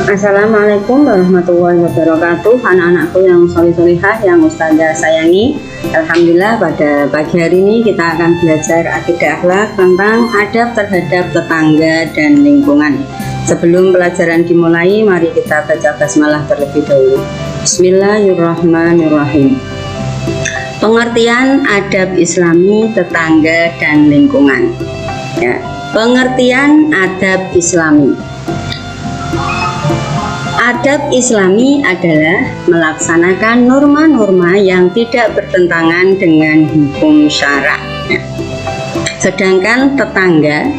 Assalamualaikum warahmatullahi wabarakatuh. Anak-anakku yang soleh-solehah yang Ustazah sayangi, alhamdulillah pada pagi hari ini kita akan belajar akidah akhlak tentang adab terhadap tetangga dan lingkungan. Sebelum pelajaran dimulai, mari kita baca basmalah terlebih dahulu. Bismillahirrahmanirrahim. Pengertian adab Islami tetangga dan lingkungan. Ya, pengertian adab Islami. Adab Islami adalah melaksanakan norma-norma yang tidak bertentangan dengan hukum syara. Sedangkan tetangga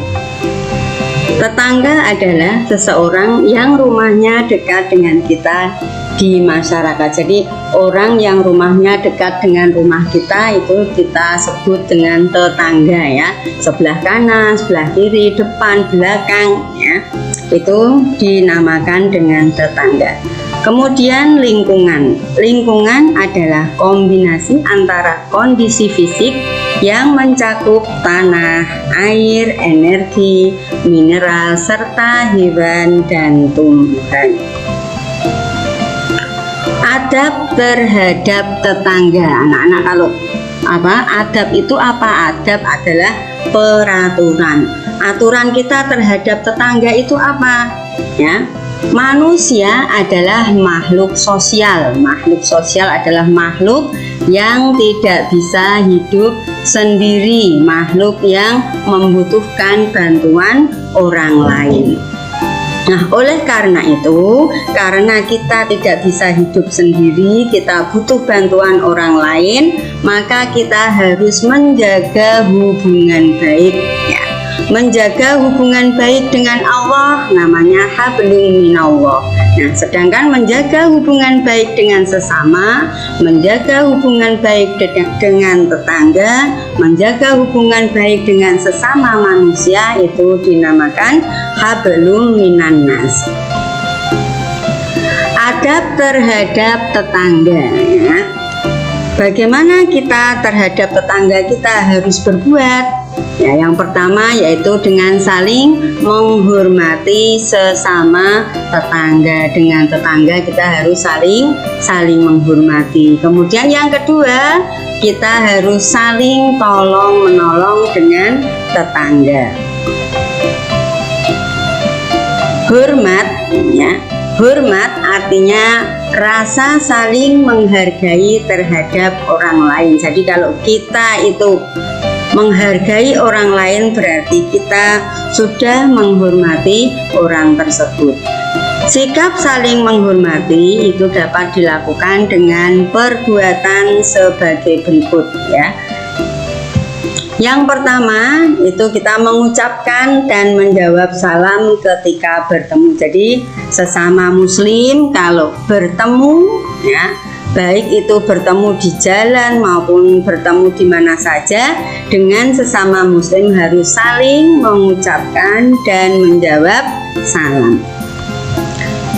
adalah seseorang yang rumahnya dekat dengan kita di masyarakat. Jadi orang yang rumahnya dekat dengan rumah kita itu kita sebut dengan tetangga ya. Sebelah kanan, sebelah kiri, depan, belakang ya. Itu dinamakan dengan tetangga. Kemudian lingkungan. Lingkungan adalah kombinasi antara kondisi fisik yang mencakup tanah, air, energi, mineral, serta hewan dan tumbuhan. Adab terhadap tetangga. Anak-anak, kalau adab itu apa? Adab adalah peraturan. Aturan kita terhadap tetangga itu apa? Ya, manusia adalah makhluk sosial. Makhluk sosial adalah makhluk yang tidak bisa hidup sendiri, makhluk yang membutuhkan bantuan orang lain. Nah, oleh karena itu, karena kita tidak bisa hidup sendiri, kita butuh bantuan orang lain, maka kita harus menjaga hubungan baik ya. Menjaga hubungan baik dengan Allah namanya hablum minallah. Nah, sedangkan menjaga hubungan baik dengan sesama, menjaga hubungan baik dengan tetangga, menjaga hubungan baik dengan sesama manusia itu dinamakan hablum minannas. Adab terhadap tetangga ya. Bagaimana kita terhadap tetangga kita harus berbuat? Ya, yang pertama yaitu dengan saling menghormati sesama tetangga. Dengan tetangga kita harus saling menghormati. Kemudian yang kedua, kita harus saling tolong menolong dengan tetangga. Hormat ya. Hormat artinya rasa saling menghargai terhadap orang lain. Jadi kalau kita itu menghargai orang lain berarti kita sudah menghormati orang tersebut. Sikap saling menghormati itu dapat dilakukan dengan perbuatan sebagai berikut ya. Yang pertama itu kita mengucapkan dan menjawab salam ketika bertemu. Jadi sesama muslim kalau bertemu ya, baik itu bertemu di jalan maupun bertemu di mana saja, dengan sesama muslim harus saling mengucapkan dan menjawab salam.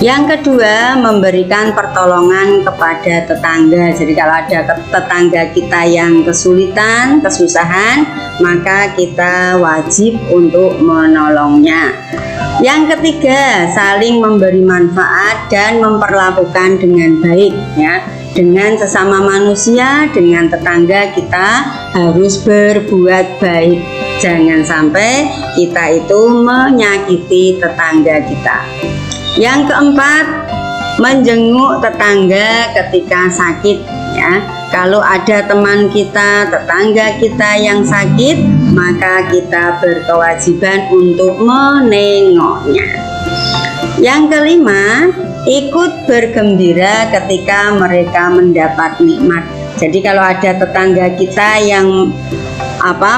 Yang kedua, memberikan pertolongan kepada tetangga. Jadi kalau ada tetangga kita yang kesulitan, kesusahan, maka kita wajib untuk menolongnya. Yang ketiga, saling memberi manfaat dan memperlakukan dengan baik ya. Dengan sesama manusia, dengan tetangga kita harus berbuat baik. Jangan sampai kita itu menyakiti tetangga kita. Yang keempat, menjenguk tetangga ketika sakit ya. Kalau ada teman kita, tetangga kita yang sakit, maka kita berkewajiban untuk menengoknya. Yang kelima, ikut bergembira ketika mereka mendapat nikmat. Jadi kalau ada tetangga kita yang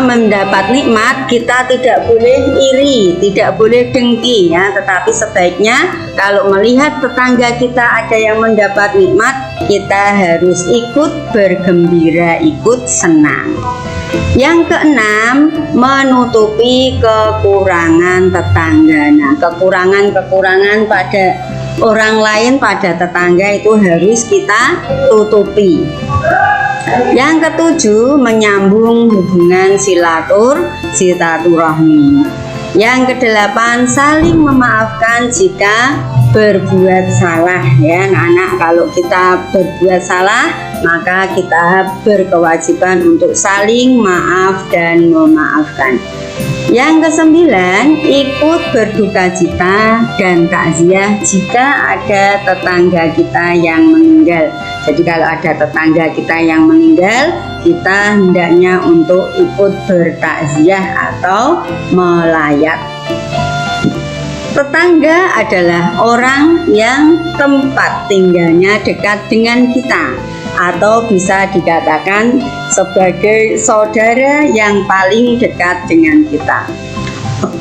mendapat nikmat, kita tidak boleh iri, tidak boleh dengki ya, tetapi sebaiknya kalau melihat tetangga kita ada yang mendapat nikmat, kita harus ikut bergembira, ikut senang. Yang keenam, menutupi kekurangan tetangga. Nah, kekurangan pada orang lain, pada tetangga itu harus kita tutupi. Yang ketujuh, menyambung hubungan silaturahmi. Yang kedelapan, saling memaafkan jika berbuat salah ya anak-anak. Kalau kita berbuat salah, maka kita berkewajiban untuk saling maaf dan memaafkan. Yang kesembilan, ikut berduka cita dan takziah jika ada tetangga kita yang meninggal. Jadi kalau ada tetangga kita yang meninggal, kita hendaknya untuk ikut bertakziah atau melayat. Tetangga adalah orang yang tempat tinggalnya dekat dengan kita, atau bisa dikatakan sebagai saudara yang paling dekat dengan kita.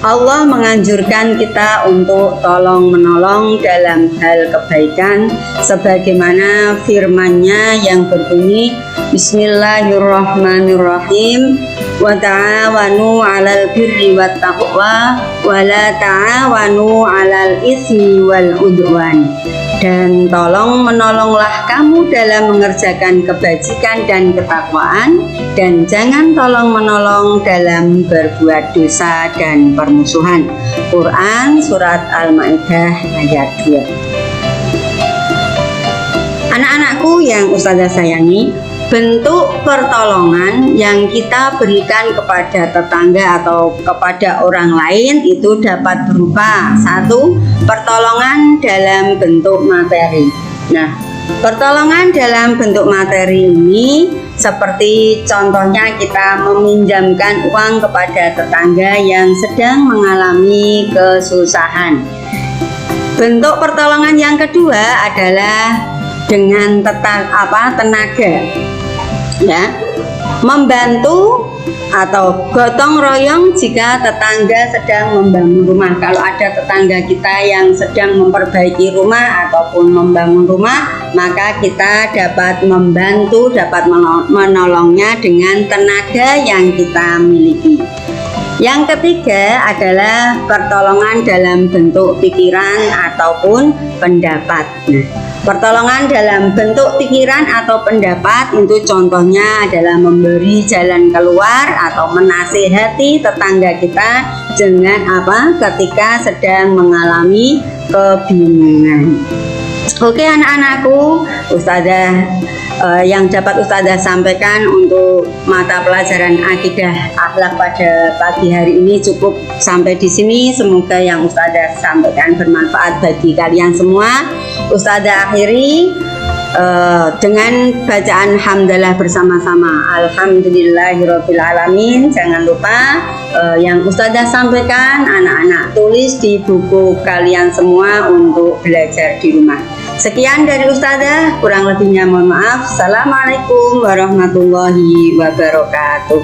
Allah menganjurkan kita untuk tolong-menolong dalam hal kebaikan sebagaimana firman-Nya yang berbunyi Bismillahirrahmanirrahim wa ta'awanu 'alal birri wat taqwa wa la ta'awanu 'alal ismi wal udwan. Dan tolong menolonglah kamu dalam mengerjakan kebajikan dan ketakwaan, dan jangan tolong menolong dalam berbuat dosa dan permusuhan. Quran Surat Al-Ma'idah ayat 2. Anak-anakku yang Ustazah sayangi, bentuk pertolongan yang kita berikan kepada tetangga atau kepada orang lain itu dapat berupa satu, pertolongan dalam bentuk materi. Nah, pertolongan dalam bentuk materi ini seperti contohnya kita meminjamkan uang kepada tetangga yang sedang mengalami kesusahan. Bentuk pertolongan yang kedua adalah dengan tenaga, ya, membantu atau gotong royong jika tetangga sedang membangun rumah. Kalau ada tetangga kita yang sedang memperbaiki rumah ataupun membangun rumah, maka kita dapat membantu, dapat menolongnya dengan tenaga yang kita miliki. Yang ketiga adalah pertolongan dalam bentuk pikiran ataupun pendapat. Nah, pertolongan dalam bentuk pikiran atau pendapat itu contohnya adalah memberi jalan keluar atau menasihati tetangga kita dengan ketika sedang mengalami kebingungan. Oke anak-anakku, Ustazah yang dapat Ustazah sampaikan untuk mata pelajaran akidah akhlak pada pagi hari ini cukup sampai di sini. Semoga yang Ustazah sampaikan bermanfaat bagi kalian semua. Ustazah akhiri dengan bacaan hamdalah bersama-sama. Alhamdulillahirabbil alamin. Jangan lupa yang Ustazah sampaikan anak-anak tulis di buku kalian semua untuk belajar di rumah. Sekian dari Ustazah, kurang lebihnya mohon maaf. Assalamualaikum warahmatullahi wabarakatuh.